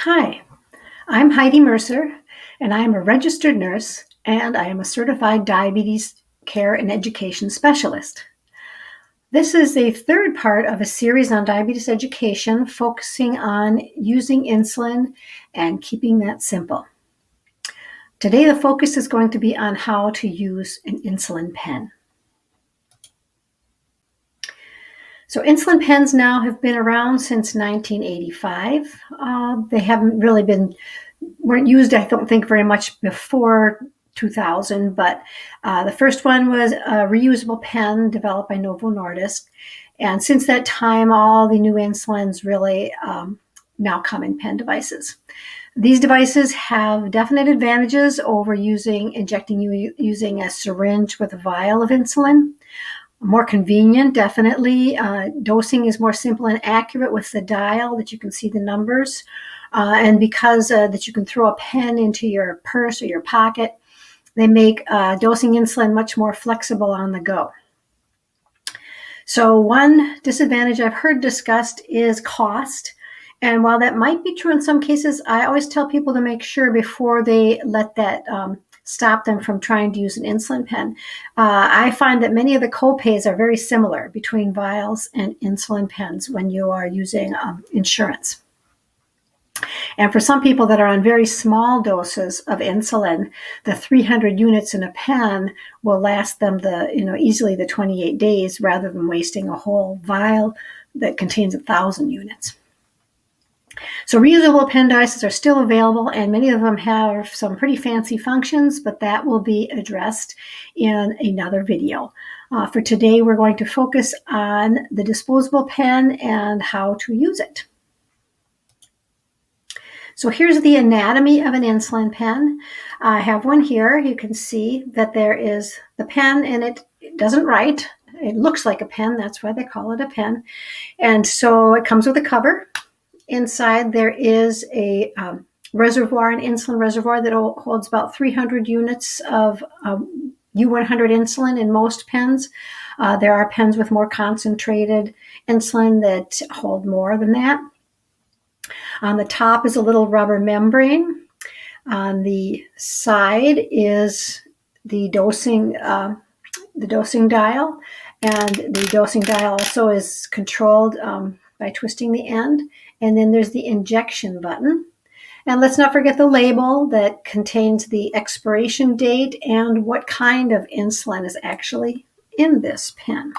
Hi, I'm Heidi Mercer, and I am a registered nurse, and I am a certified diabetes care and education specialist. This is the third part of a series on diabetes education focusing on using insulin and keeping that simple. Today, the focus is going to be on how to use an insulin pen. So insulin pens now have been around since 1985. They haven't really weren't used, I don't think, very much before 2000, but the first one was a reusable pen developed by Novo Nordisk. And since that time, all the new insulins really now come in pen devices. These devices have definite advantages over injecting using a syringe with a vial of insulin. More convenient, definitely. Dosing is more simple and accurate with the dial that you can see the numbers. And because that you can throw a pen into your purse or your pocket, they make dosing insulin much more flexible on the go. So one disadvantage I've heard discussed is cost. And while that might be true in some cases, I always tell people to make sure before they let that stop them from trying to use an insulin pen. I find that many of the co-pays are very similar between vials and insulin pens when you are using insurance. And for some people that are on very small doses of insulin, the 300 units in a pen will last them easily the 28 days rather than wasting a whole vial that contains 1,000 units. So reusable pen devices are still available, and many of them have some pretty fancy functions, but that will be addressed in another video. For today, we're going to focus on the disposable pen and how to use it. So here's the anatomy of an insulin pen. I have one here. You can see that there is the pen, and it doesn't write. It looks like a pen. That's why they call it a pen. And so it comes with a cover. Inside there is a reservoir, an insulin reservoir that holds about 300 units of U100 insulin in most pens. There are pens with more concentrated insulin that hold more than that. On the top is a little rubber membrane. On the side is the dosing dial, and the dosing dial also is controlled by twisting the end. And then there's the injection button. And let's not forget the label that contains the expiration date and what kind of insulin is actually in this pen.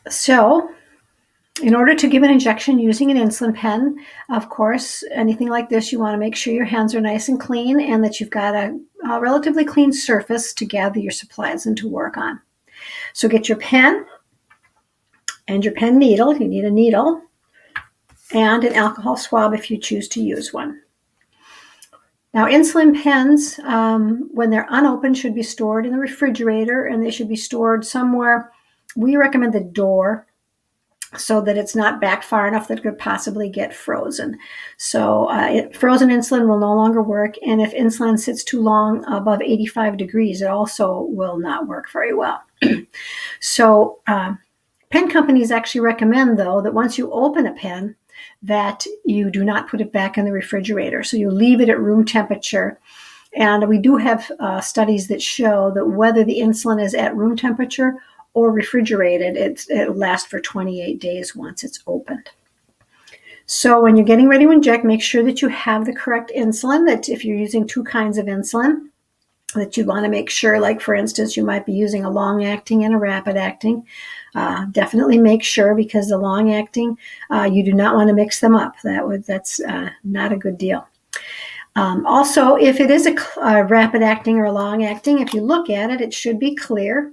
So, in order to give an injection using an insulin pen, of course, anything like this, you want to make sure your hands are nice and clean and that you've got a relatively clean surface to gather your supplies and to work on. So get your pen and your pen needle. You need a needle and an alcohol swab if you choose to use one. Now, insulin pens, when they're unopened, should be stored in the refrigerator, and they should be stored somewhere. We recommend the door so that it's not back far enough that it could possibly get frozen. So frozen insulin will no longer work, and if insulin sits too long above 85 degrees, it also will not work very well. So pen companies actually recommend, though, that once you open a pen, that you do not put it back in the refrigerator. So you leave it at room temperature. And we do have studies that show that whether the insulin is at room temperature or refrigerated, it'll last for 28 days once it's opened. So when you're getting ready to inject, make sure that you have the correct insulin, that if you're using two kinds of insulin, that you want to make sure, like for instance, you might be using a long-acting and a rapid-acting. Definitely make sure, because the long-acting, you do not want to mix them up. That's not a good deal. Also, if it is a rapid-acting or a long-acting, if you look at it, it should be clear.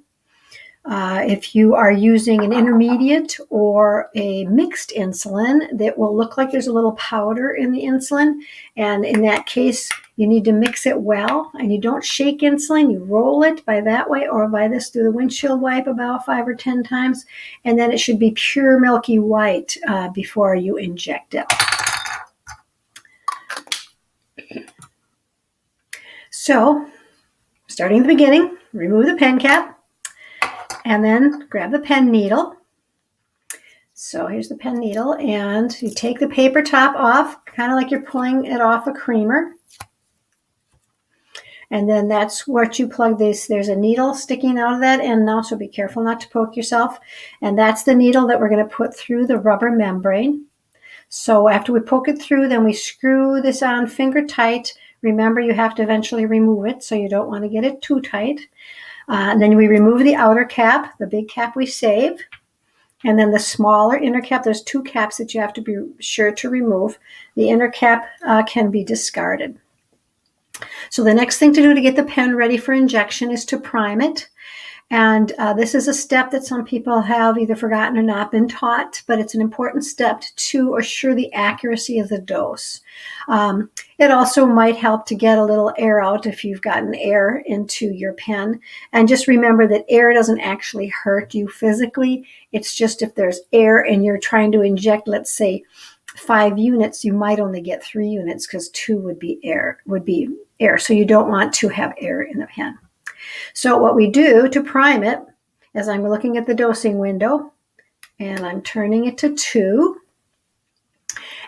If you are using an intermediate or a mixed insulin, that will look like there's a little powder in the insulin. And in that case, you need to mix it well. And you don't shake insulin. You roll it by that way or by this through the windshield wipe about 5 or 10 times. And then it should be pure milky white before you inject it. So, starting at the beginning, remove the pen cap. And then grab the pen needle, So here's the pen needle, and you take the paper top off, kind of like you're pulling it off a creamer. And then that's what you plug this. There's a needle sticking out of that end now, so be careful not to poke yourself. And that's the needle that we're going to put through the rubber membrane. So after we poke it through, then we screw this on finger tight. Remember, you have to eventually remove it, so you don't want to get it too tight. And then we remove the outer cap, the big cap we save. And then the smaller inner cap, there's two caps that you have to be sure to remove. The inner cap can be discarded. So the next thing to do to get the pen ready for injection is to prime it. And this is a step that some people have either forgotten or not been taught, but it's an important step to assure the accuracy of the dose. It also might help to get a little air out if you've gotten air into your pen. And just remember that air doesn't actually hurt you physically. It's just if there's air and you're trying to inject, let's say, 5 units, you might only get 3 units because 2 would be air. So you don't want to have air in the pen. So what we do to prime it is I'm looking at the dosing window and I'm turning it to 2.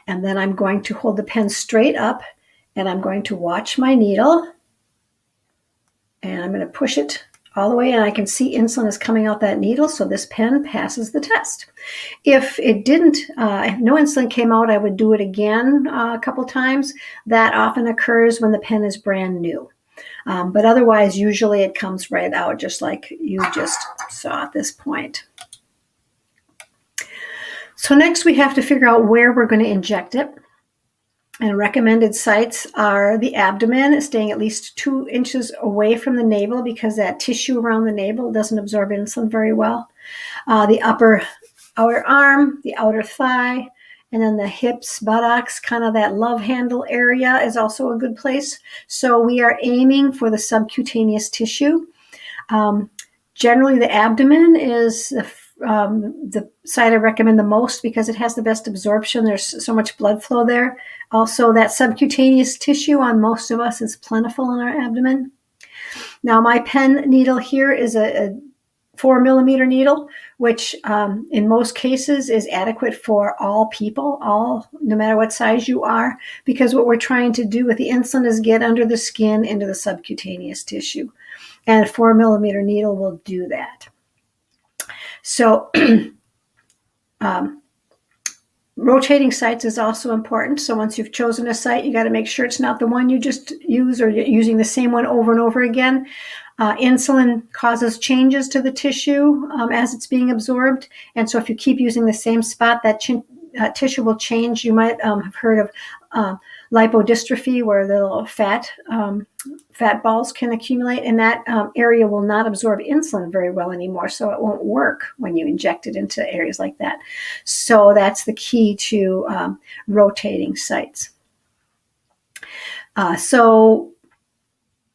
And then I'm going to hold the pen straight up and I'm going to watch my needle. And I'm going to push it all the way, and I can see insulin is coming out that needle, so this pen passes the test. If it didn't, if no insulin came out, I would do it again a couple times. That often occurs when the pen is brand new. But otherwise, usually it comes right out, just like you just saw at this point. So next we have to figure out where we're going to inject it. And recommended sites are the abdomen, staying at least 2 inches away from the navel because that tissue around the navel doesn't absorb insulin very well. The upper outer arm, the outer thigh, and then the hips, buttocks, kind of that love handle area is also a good place. So we are aiming for the subcutaneous tissue. Generally, the abdomen is the site I recommend the most because it has the best absorption. There's so much blood flow there. Also, that subcutaneous tissue on most of us is plentiful in our abdomen. Now, my pen needle here is a 4 millimeter needle, which in most cases is adequate for all people, no matter what size you are, because what we're trying to do with the insulin is get under the skin into the subcutaneous tissue. And a 4 millimeter needle will do that. So rotating sites is also important. So once you've chosen a site, you got to make sure it's not the one you just use or you're using the same one over and over again. Insulin causes changes to the tissue as it's being absorbed. And so if you keep using the same spot, that tissue will change. You might have heard of lipodystrophy, where the little fat balls can accumulate, and that area will not absorb insulin very well anymore, so it won't work when you inject it into areas like that. So that's the key to rotating sites. So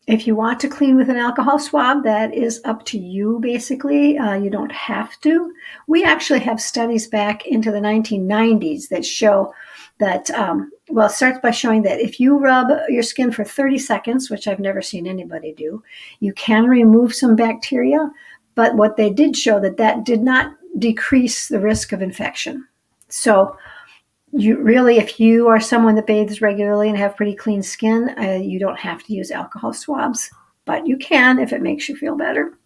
if you want to clean with an alcohol swab, that is up to you, basically. You don't have to. We actually have studies back into the 1990s that show that, it starts by showing that if you rub your skin for 30 seconds, which I've never seen anybody do, you can remove some bacteria. But what they did show that did not decrease the risk of infection. So you really, if you are someone that bathes regularly and have pretty clean skin, you don't have to use alcohol swabs, but you can if it makes you feel better.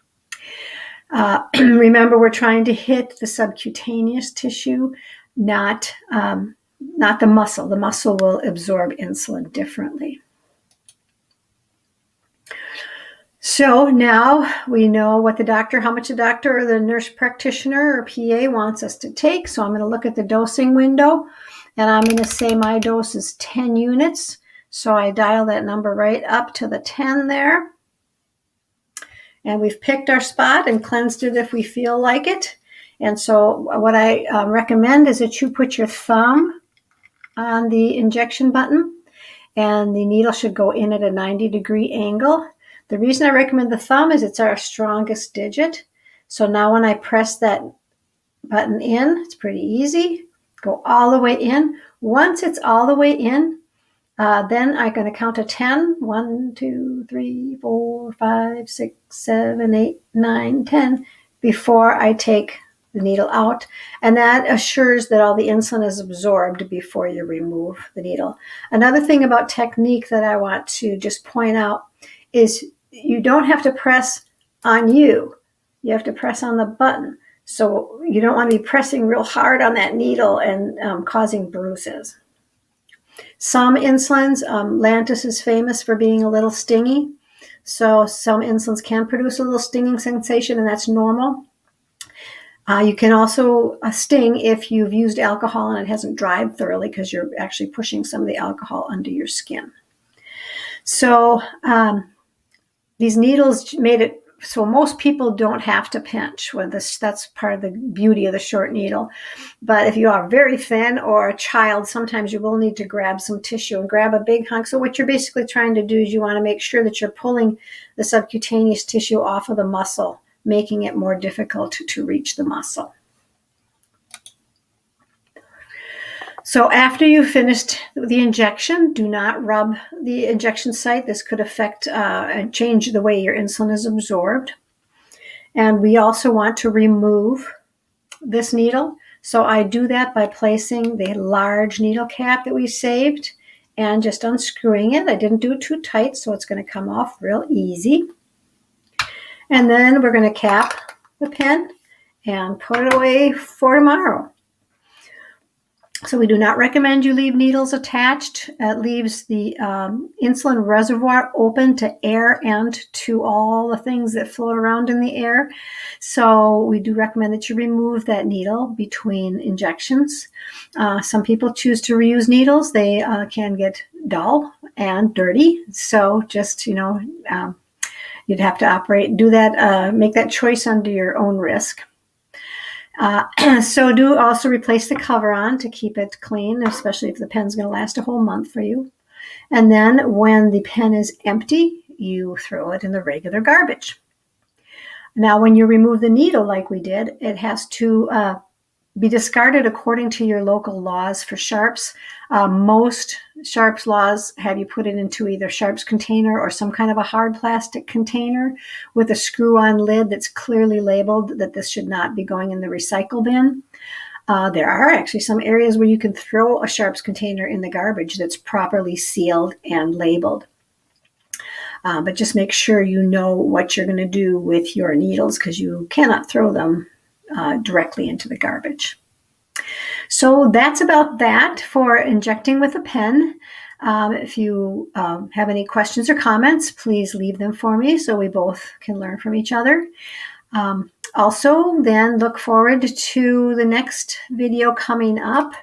Remember, we're trying to hit the subcutaneous tissue, not the muscle. The muscle will absorb insulin differently. So now we know how much the doctor or the nurse practitioner or PA wants us to take. So I'm going to look at the dosing window, and I'm going to say my dose is 10 units. So I dial that number right up to the 10 there. And we've picked our spot and cleansed it if we feel like it. And so what I recommend is that you put your thumb on the injection button, and the needle should go in at a 90-degree angle. The reason I recommend the thumb is it's our strongest digit. So now when I press that button in, it's pretty easy. Go all the way in. Once it's all the way in, then I'm going to count to 10. 1, 2, 3, 4, 5, 6, 7, 8, 9, 10 before I take the needle out, and that assures that all the insulin is absorbed before you remove the needle. Another thing about technique that I want to just point out is you don't have to press on you. You have to press on the button. So you don't want to be pressing real hard on that needle and causing bruises. Some insulins, Lantus is famous for being a little stingy. So some insulins can produce a little stinging sensation, and that's normal. You can also sting if you've used alcohol and it hasn't dried thoroughly, because you're actually pushing some of the alcohol under your skin. So these needles made it so most people don't have to pinch. That's part of the beauty of the short needle. But if you are very thin or a child, sometimes you will need to grab some tissue and grab a big hunk. So what you're basically trying to do is you want to make sure that you're pulling the subcutaneous tissue off of the muscle, making it more difficult to reach the muscle. So after you've finished the injection, do not rub the injection site. This could affect and change the way your insulin is absorbed. And we also want to remove this needle. So I do that by placing the large needle cap that we saved and just unscrewing it. I didn't do it too tight, so it's going to come off real easy. And then we're going to cap the pen and put it away for tomorrow. So we do not recommend you leave needles attached. It leaves the insulin reservoir open to air and to all the things that float around in the air. So we do recommend that you remove that needle between injections. Some people choose to reuse needles. They can get dull and dirty. So just, you'd have to do that, make that choice under your own risk. So do also replace the cover on to keep it clean, especially if the pen's going to last a whole month for you. And then when the pen is empty, you throw it in the regular garbage. Now, when you remove the needle like we did, it has to be discarded according to your local laws for sharps. Most sharps laws have you put it into either sharps container or some kind of a hard plastic container with a screw-on lid that's clearly labeled that this should not be going in the recycle bin. There are actually some areas where you can throw a sharps container in the garbage that's properly sealed and labeled. But just make sure you know what you're going to do with your needles, because you cannot throw them directly into the garbage. So that's about that for injecting with a pen. If you have any questions or comments, please leave them for me so we both can learn from each other. Also, then look forward to the next video coming up,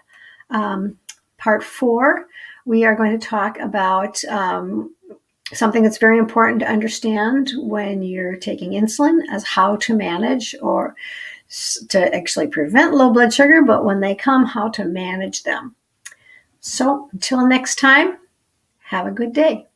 part 4. We are going to talk about something that's very important to understand when you're taking insulin, as how to manage or to actually prevent low blood sugar, but when they come, how to manage them. So until next time, have a good day.